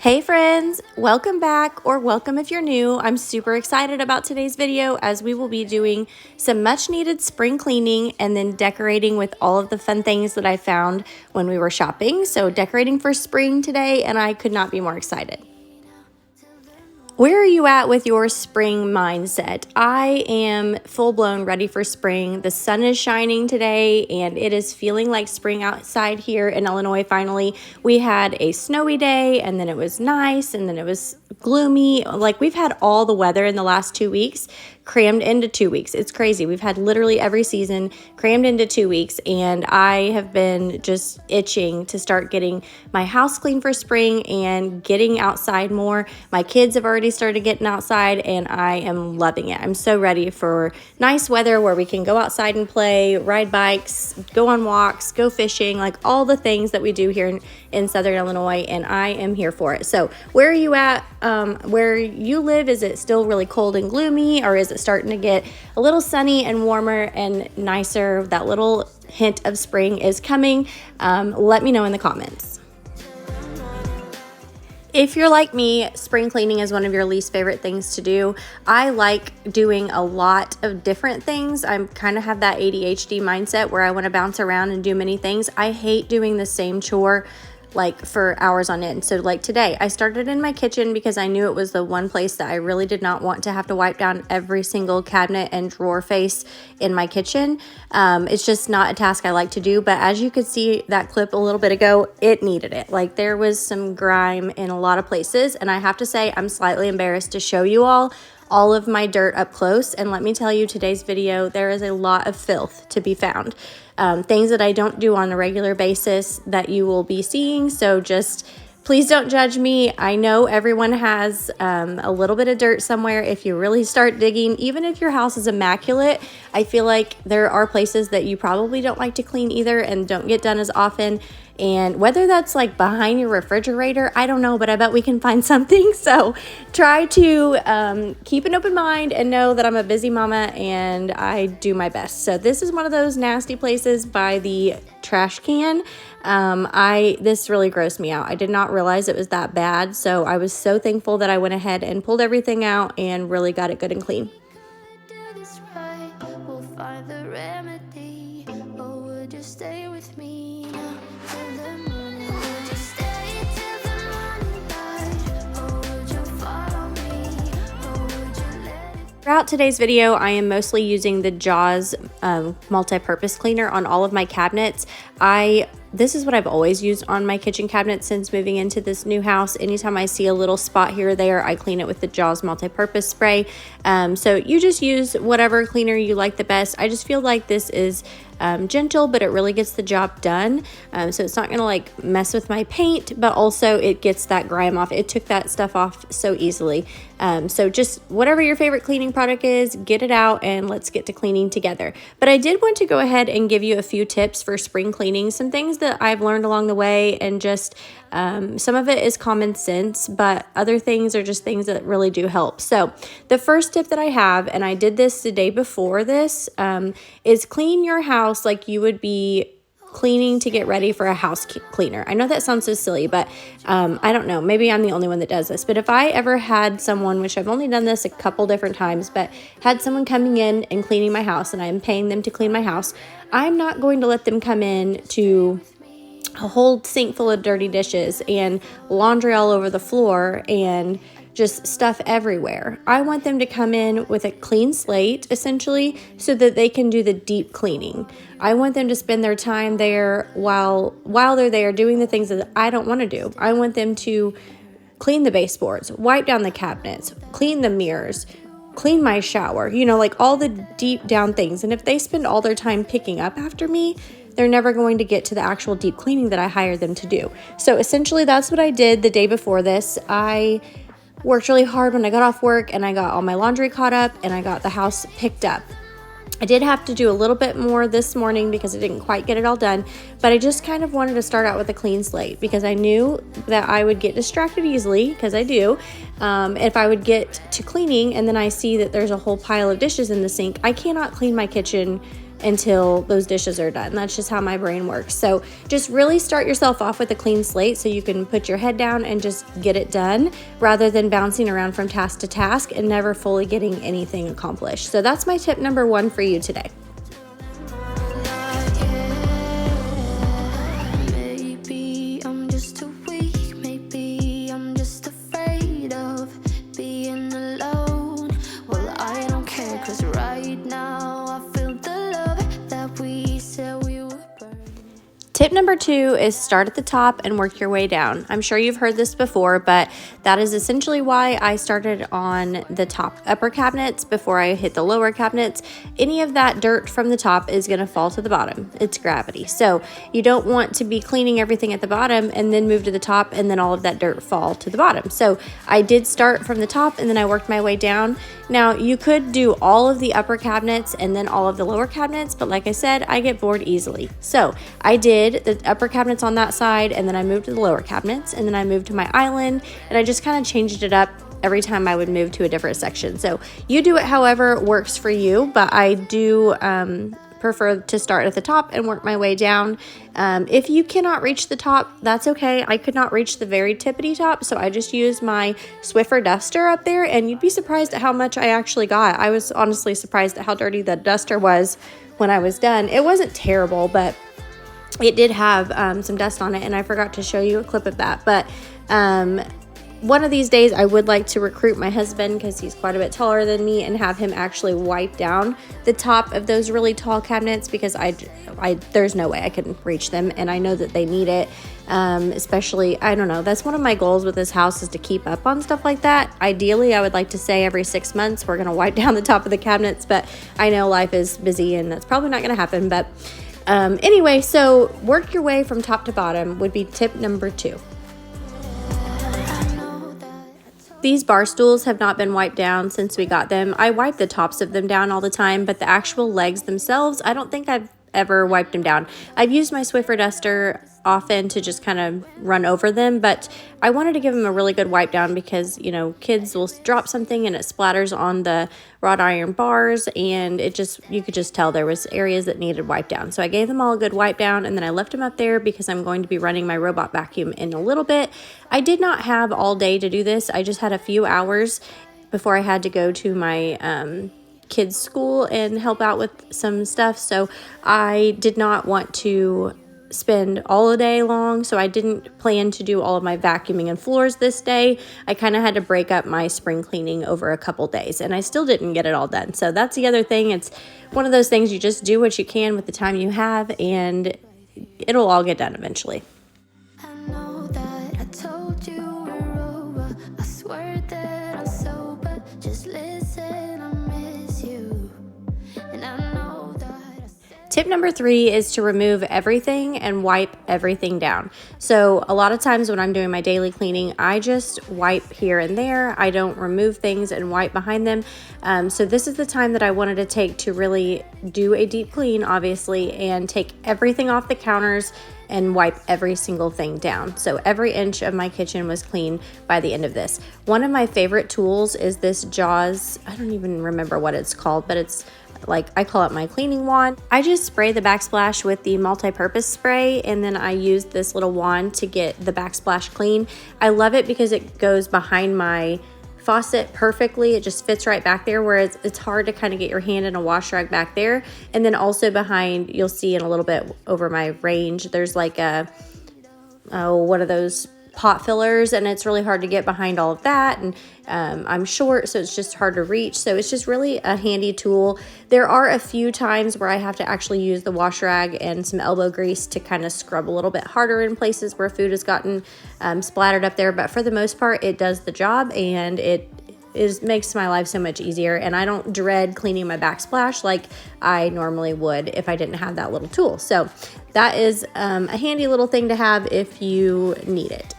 Hey friends, welcome back, or welcome if you're new. I'm super excited about today's video as we will be doing some much needed spring cleaning and then decorating with all of the fun things that I found when we were shopping. So decorating for spring today, and I could not be more excited. Where are you at with your spring mindset? I am full-blown ready for spring. The sun is shining today and it is feeling like spring outside here in Illinois finally. We had a snowy day and then it was nice and then it was gloomy. Like we've had all the weather in the last 2 weeks crammed into 2 weeks. It's crazy. We've had literally every season crammed into 2 weeks, and I have been just itching to start getting my house clean for spring and getting outside more. My kids have already started getting outside and I am loving it. I'm so ready for nice weather where we can go outside and play, ride bikes, go on walks, go fishing, like all the things that we do here in Southern Illinois, and I am here for it. So where are you at? Where you live, is it still really cold and gloomy, or is it starting to get a little sunny and warmer and nicer? That little hint of spring is coming. Let me know in the comments. If you're like me, spring cleaning is one of your least favorite things to do. I like doing a lot of different things. I kind of have that ADHD mindset where I want to bounce around and do many things. I hate doing the same chore like for hours on end. So like today, I started in my kitchen because I knew it was the one place that I really did not want to have to wipe down every single cabinet and drawer face in my kitchen. It's just not a task I like to do, but as you could see that clip a little bit ago, it needed it. Like there was some grime in a lot of places, and I have to say I'm slightly embarrassed to show you all of my dirt up close. And let me tell you, today's video, there is a lot of filth to be found. Things that I don't do on a regular basis that you will be seeing. So just please don't judge me. I know everyone has a little bit of dirt somewhere. If you really start digging, even if your house is immaculate, I feel like there are places that you probably don't like to clean either and don't get done as often. And whether that's like behind your refrigerator, I don't know, but I bet we can find something. So try to keep an open mind and know that I'm a busy mama and I do my best. So this is one of those nasty places by the trash can. This really grossed me out. I did not realize it was that bad. So I was so thankful that I went ahead and pulled everything out and really got it good and clean. Throughout today's video, I am mostly using the Jaws multi-purpose cleaner on all of my cabinets. This is what I've always used on my kitchen cabinets since moving into this new house. Anytime I see a little spot here or there, I clean it with the Jaws multi-purpose spray. So you just use whatever cleaner you like the best. I just feel like this is gentle, but it really gets the job done. So it's not going to like mess with my paint, but also it gets that grime off. It took that stuff off so easily. So just whatever your favorite cleaning product is, get it out and let's get to cleaning together. But I did want to go ahead and give you a few tips for spring cleaning, some things that I've learned along the way, and just some of it is common sense, but other things are just things that really do help. So the first tip that I have, and I did this the day before this, is clean your house like you would be cleaning to get ready for a house cleaner. I know that sounds so silly, but I don't know, maybe I'm the only one that does this, but if I ever had someone, which I've only done this a couple different times, but had someone coming in and cleaning my house and I'm paying them to clean my house, I'm not going to let them come in to a whole sink full of dirty dishes and laundry all over the floor and just stuff everywhere. I want them to come in with a clean slate, essentially, so that they can do the deep cleaning. I want them to spend their time there while they're there doing the things that I don't want to do. I want them to clean the baseboards, wipe down the cabinets, clean the mirrors, clean my shower, like all the deep down things. And if they spend all their time picking up after me, they're never going to get to the actual deep cleaning that I hired them to do. So essentially that's what I did the day before this. I worked really hard when I got off work and I got all my laundry caught up and I got the house picked up. I did have to do a little bit more this morning because I didn't quite get it all done, but I just kind of wanted to start out with a clean slate because I knew that I would get distracted easily, because I do. If I would get to cleaning and then I see that there's a whole pile of dishes in the sink, I cannot clean my kitchen until those dishes are done. That's just how my brain works. So just really start yourself off with a clean slate so you can put your head down and just get it done rather than bouncing around from task to task and never fully getting anything accomplished. So that's my tip number 1 for you today. Tip number 2 is start at the top and work your way down. I'm sure you've heard this before, but that is essentially why I started on the upper cabinets before I hit the lower cabinets. Any of that dirt from the top is going to fall to the bottom. It's gravity. So you don't want to be cleaning everything at the bottom and then move to the top and then all of that dirt fall to the bottom. So I did start from the top and then I worked my way down. Now you could do all of the upper cabinets and then all of the lower cabinets, but like I said, I get bored easily. So I did the upper cabinets on that side, and then I moved to the lower cabinets, and then I moved to my island, and I just kind of changed it up every time I would move to a different section. So you do it however works for you, but I do prefer to start at the top and work my way down. If you cannot reach the top, that's okay. I could not reach the very tippity top, so I just used my Swiffer duster up there, and you'd be surprised at how much I actually got. I was honestly surprised at how dirty the duster was when I was done. It wasn't terrible, but it did have some dust on it, and I forgot to show you a clip of that. But one of these days I would like to recruit my husband, because he's quite a bit taller than me, and have him actually wipe down the top of those really tall cabinets, because there's no way I can reach them, and I know that they need it. Especially, I don't know, that's one of my goals with this house, is to keep up on stuff like that. Ideally, I would like to say every 6 months we're going to wipe down the top of the cabinets, but I know life is busy and that's probably not going to happen. But anyway, so work your way from top to bottom would be tip number 2. These bar stools have not been wiped down since we got them. I wipe the tops of them down all the time, but the actual legs themselves, I don't think I've ever wiped them down. I've used my Swiffer duster often to just kind of run over them, but I wanted to give them a really good wipe down because, you know, kids will drop something and it splatters on the wrought iron bars, and you could just tell there was areas that needed wiped down. So I gave them all a good wipe down, and then I left them up there because I'm going to be running my robot vacuum in a little bit. I did not have all day to do this. I just had a few hours before I had to go to my kids' school and help out with some stuff. So I did not want to spend all day long, so I didn't plan to do all of my vacuuming and floors this day. I kind of had to break up my spring cleaning over a couple days, and I still didn't get it all done. So that's the other thing. It's one of those things, you just do what you can with the time you have, and it'll all get done eventually. I know that I told you we're over. I swear that I'm sober. Just listen, I miss you. And I know that Tip number 3 is to remove everything and wipe everything down. So a lot of times when I'm doing my daily cleaning, I just wipe here and there. I don't remove things and wipe behind them. So this is the time that I wanted to take to really do a deep clean, obviously, and take everything off the counters and wipe every single thing down. So every inch of my kitchen was clean by the end of this. One of my favorite tools is this Jaws, I don't even remember what it's called, but it's like, I call it my cleaning wand. I just spray the backsplash with the multi-purpose spray, and then I use this little wand to get the backsplash clean. I love it because it goes behind my faucet perfectly. It just fits right back there, whereas it's hard to kind of get your hand in a wash rag back there. And then also behind, you'll see in a little bit over my range, there's like one of those pot fillers, and it's really hard to get behind all of that, and I'm short, so it's just hard to reach. So it's just really a handy tool. There are a few times where I have to actually use the wash rag and some elbow grease to kind of scrub a little bit harder in places where food has gotten splattered up there, but for the most part it does the job, and it makes my life so much easier, and I don't dread cleaning my backsplash like I normally would if I didn't have that little tool. So that is a handy little thing to have if you need it.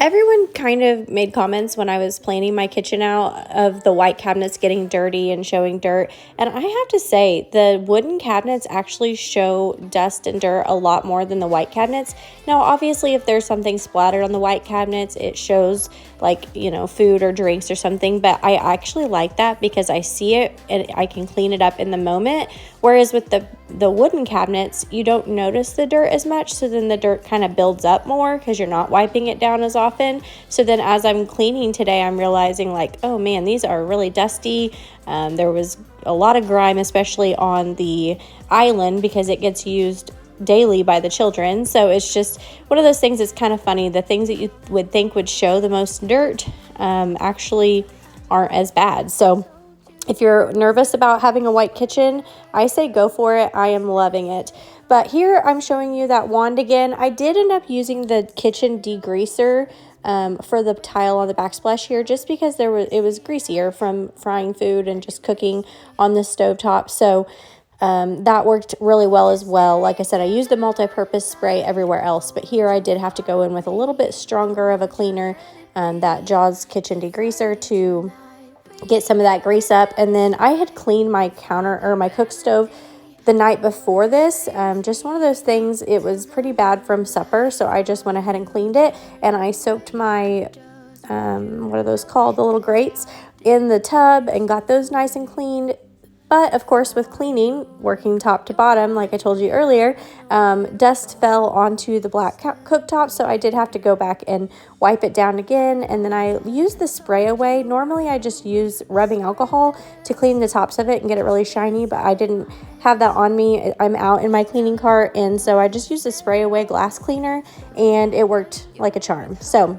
Everyone kind of made comments when I was planning my kitchen out of the white cabinets getting dirty and showing dirt. And I have to say, the wooden cabinets actually show dust and dirt a lot more than the white cabinets. Now, obviously, if there's something splattered on the white cabinets, it shows like, food or drinks or something. But I actually like that because I see it and I can clean it up in the moment. Whereas with the wooden cabinets, you don't notice the dirt as much. So then the dirt kind of builds up more because you're not wiping it down as often. So then as I'm cleaning today, I'm realizing like, oh man, these are really dusty. There was a lot of grime, especially on the island because it gets used daily by the children. So it's just one of those things that's kind of funny. The things that you would think would show the most dirt actually aren't as bad. So if you're nervous about having a white kitchen, I say go for it. I am loving it. But here I'm showing you that wand again. I did end up using the kitchen degreaser for the tile on the backsplash here, just because it was greasier from frying food and just cooking on the stovetop. So that worked really well as well. Like I said, I used the multi-purpose spray everywhere else, but here I did have to go in with a little bit stronger of a cleaner, that Jaws kitchen degreaser, to get some of that grease up. And then I had cleaned my my cook stove the night before this. Just one of those things, it was pretty bad from supper, so I just went ahead and cleaned it, and I soaked my what are those called, the little grates, in the tub and got those nice and cleaned. But of course, with cleaning, working top to bottom, like I told you earlier, dust fell onto the black cooktop, so I did have to go back and wipe it down again. And then I used the spray away. Normally, I just use rubbing alcohol to clean the tops of it and get it really shiny, but I didn't have that on me. I'm out in my cleaning cart, and so I just used the spray away glass cleaner, and it worked like a charm. So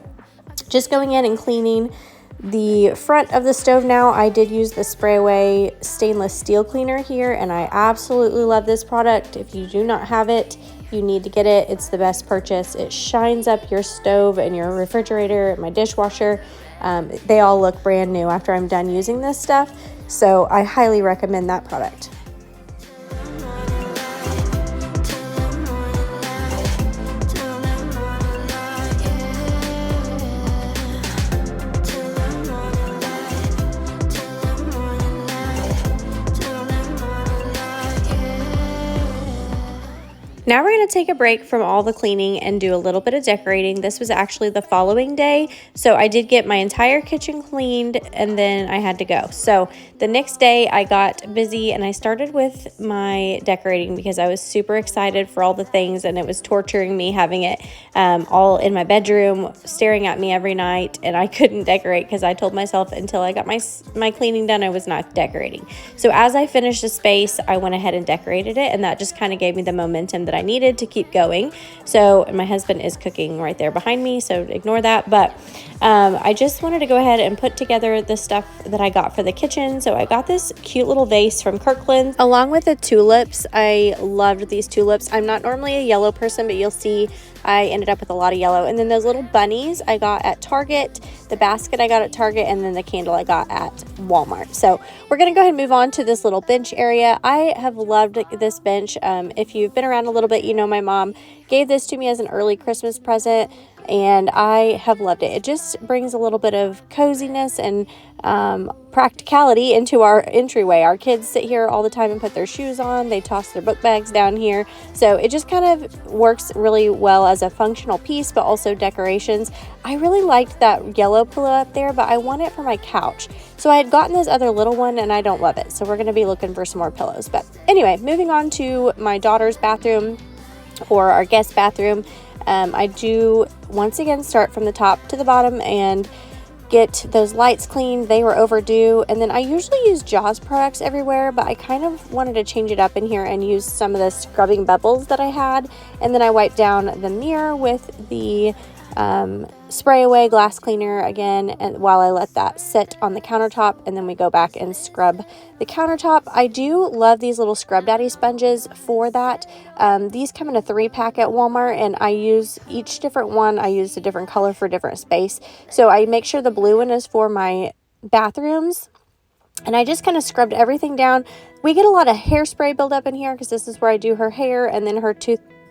just going in and cleaning the front of the stove now. I did use the spray away stainless steel cleaner here, and I absolutely love this product. If you do not have it, you need to get it. It's the best purchase. It shines up your stove and your refrigerator and my dishwasher. They all look brand new after I'm done using this stuff, so I highly recommend that product. Now we're going to take a break from all the cleaning and do a little bit of decorating. This was actually the following day, so I did get my entire kitchen cleaned and then I had to go. So the next day I got busy and I started with my decorating because I was super excited for all the things, and it was torturing me having it all in my bedroom staring at me every night, and I couldn't decorate because I told myself until I got my cleaning done I was not decorating. So as I finished the space, I went ahead and decorated it, and that just kind of gave me the momentum that I needed to keep going. So my husband is cooking right there behind me, so ignore that. But I just wanted to go ahead and put together the stuff that I got for the kitchen. So I got this cute little vase from Kirkland's along with the tulips. I loved these tulips. I'm not normally a yellow person, but you'll see I ended up with a lot of yellow. And then those little bunnies I got at Target, the basket I got at Target, and then the candle I got at Walmart. So we're going to go ahead and move on to this little bench area. I have loved this bench. If you've been around a little bit, you know my mom gave this to me as an early Christmas present, and I have loved it. It just brings a little bit of coziness and practicality into our entryway. Our kids sit here all the time and put their shoes on. They toss their book bags down here. So it just kind of works really well as a functional piece, but also decorations. I really liked that yellow pillow up there, but I want it for my couch. So I had gotten this other little one and I don't love it. So we're going to be looking for some more pillows. But anyway, moving on to my daughter's bathroom, or our guest bathroom. I do once again start from the top to the bottom and get those lights cleaned. They were overdue. And then I usually use Jaws products everywhere, but I kind of wanted to change it up in here and use some of the scrubbing bubbles that I had. And then I wiped down the mirror with the spray away glass cleaner again, and while I let that sit on the countertop, and then we go back and scrub the countertop. I do love these little Scrub Daddy sponges for that. These come in a 3-pack at Walmart, and I use each different one. I use a different color for different space. So I make sure the blue one is for my bathrooms, and I just kind of scrubbed everything down. We get a lot of hairspray buildup in here because this is where I do her hair, and then her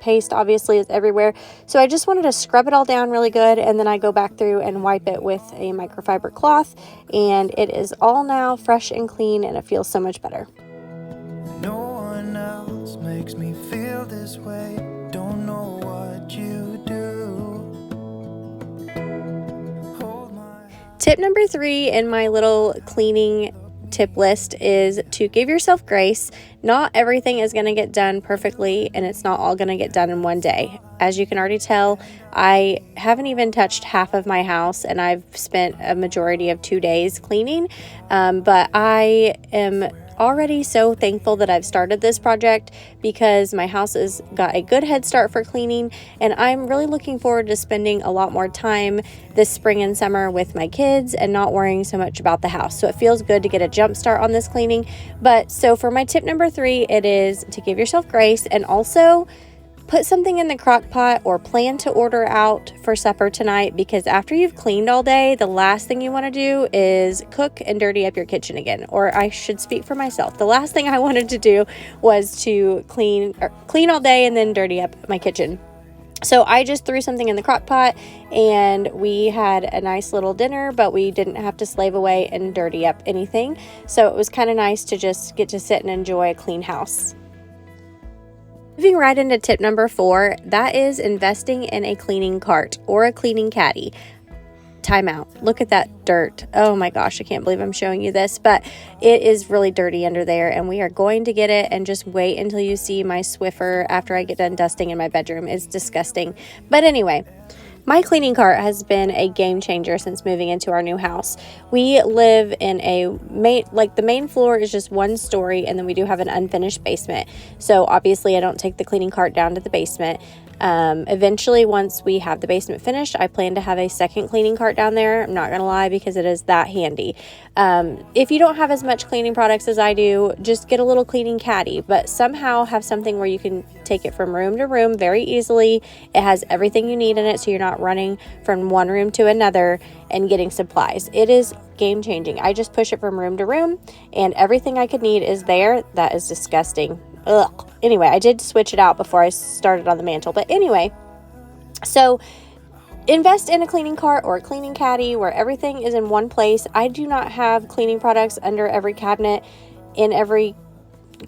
paste obviously is everywhere. So I just wanted to scrub it all down really good, and then I go back through and wipe it with a microfiber cloth, and it is all now fresh and clean, and it feels so much better. No one else makes me feel this way. Don't know what you do. Hold my... Tip number 3 in my little cleaning tip list is to give yourself grace. Not everything is going to get done perfectly, and it's not all going to get done in one day. As you can already tell, I haven't even touched half of my house, and I've spent a majority of 2 days cleaning, but I am already so thankful that I've started this project because my house has got a good head start for cleaning, and I'm really looking forward to spending a lot more time this spring and summer with my kids and not worrying so much about the house. So it feels good to get a jump start on this cleaning. But so for my tip number 3, it is to give yourself grace, and also put something in the crock pot or plan to order out for supper tonight, because after you've cleaned all day, the last thing you want to do is cook and dirty up your kitchen again. Or I should speak for myself. The last thing I wanted to do was to clean all day and then dirty up my kitchen. So I just threw something in the crock pot, and we had a nice little dinner, but we didn't have to slave away and dirty up anything. So it was kind of nice to just get to sit and enjoy a clean house. Moving right into tip number 4, that is investing in a cleaning cart or a cleaning caddy. Time out. Look at that dirt. Oh my gosh, I can't believe I'm showing you this, but it is really dirty under there, and we are going to get it, and just wait until you see my Swiffer after I get done dusting in my bedroom. It's disgusting. But anyway, my cleaning cart has been a game changer since moving into our new house. We live in the main floor is just one story, and then we do have an unfinished basement. So obviously I don't take the cleaning cart down to the basement. Eventually, once we have the basement finished, I plan to have a second cleaning cart down there. I'm not going to lie, because it is that handy. If you don't have as much cleaning products as I do, just get a little cleaning caddy, but somehow have something where you can take it from room to room very easily. It has everything you need in it, so you're not running from one room to another and getting supplies. It is game changing. I just push it from room to room, and everything I could need is there. That is disgusting. Ugh. Anyway, I did switch it out before I started on the mantle. But anyway, so invest in a cleaning cart or a cleaning caddy where everything is in one place. I do not have cleaning products under every cabinet, in every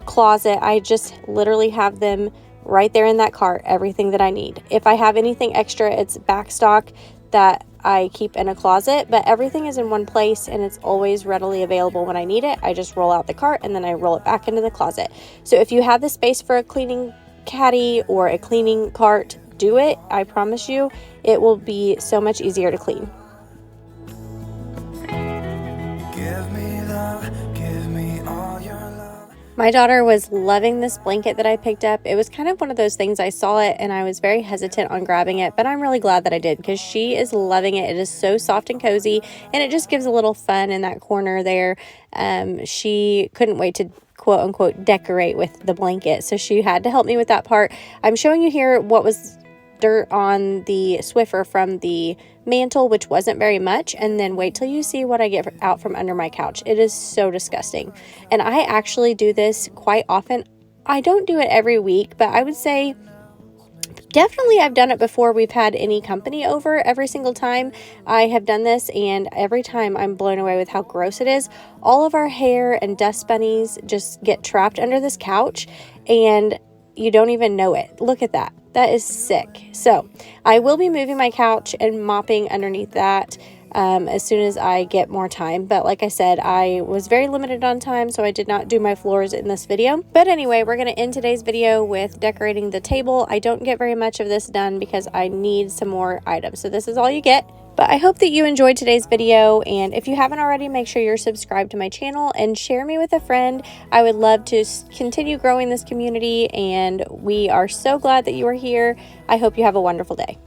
closet. I just literally have them right there in that cart, everything that I need. If I have anything extra, it's back stock that I keep in a closet, but everything is in one place, and it's always readily available when I need it. I just roll out the cart, and then I roll it back into the closet. So if you have the space for a cleaning caddy or a cleaning cart, do it. I promise you, it will be so much easier to clean. Give me love, give me all your love. My daughter was loving this blanket that I picked up. It was kind of one of those things, I saw it and I was very hesitant on grabbing it, but I'm really glad that I did, because she is loving it. It is so soft and cozy, and it just gives a little fun in that corner there. She couldn't wait to quote unquote decorate with the blanket, so she had to help me with that part. I'm showing you here what was dirt on the Swiffer from the mantle, which wasn't very much, and then wait till you see what I get out from under my couch. It is so disgusting, and I actually do this quite often. I don't do it every week, but I would say definitely I've done it before we've had any company over. Every single time I have done this, and every time I'm blown away with how gross it is. All of our hair and dust bunnies just get trapped under this couch, and you don't even know it. Look at that. That is sick. So I will be moving my couch and mopping underneath that as soon as I get more time. But like I said, I was very limited on time, so I did not do my floors in this video. But anyway, we're going to end today's video with decorating the table. I don't get very much of this done because I need some more items. So this is all you get. But I hope that you enjoyed today's video, and if you haven't already, make sure you're subscribed to my channel and share me with a friend. I would love to continue growing this community, and we are so glad that you are here. I hope you have a wonderful day.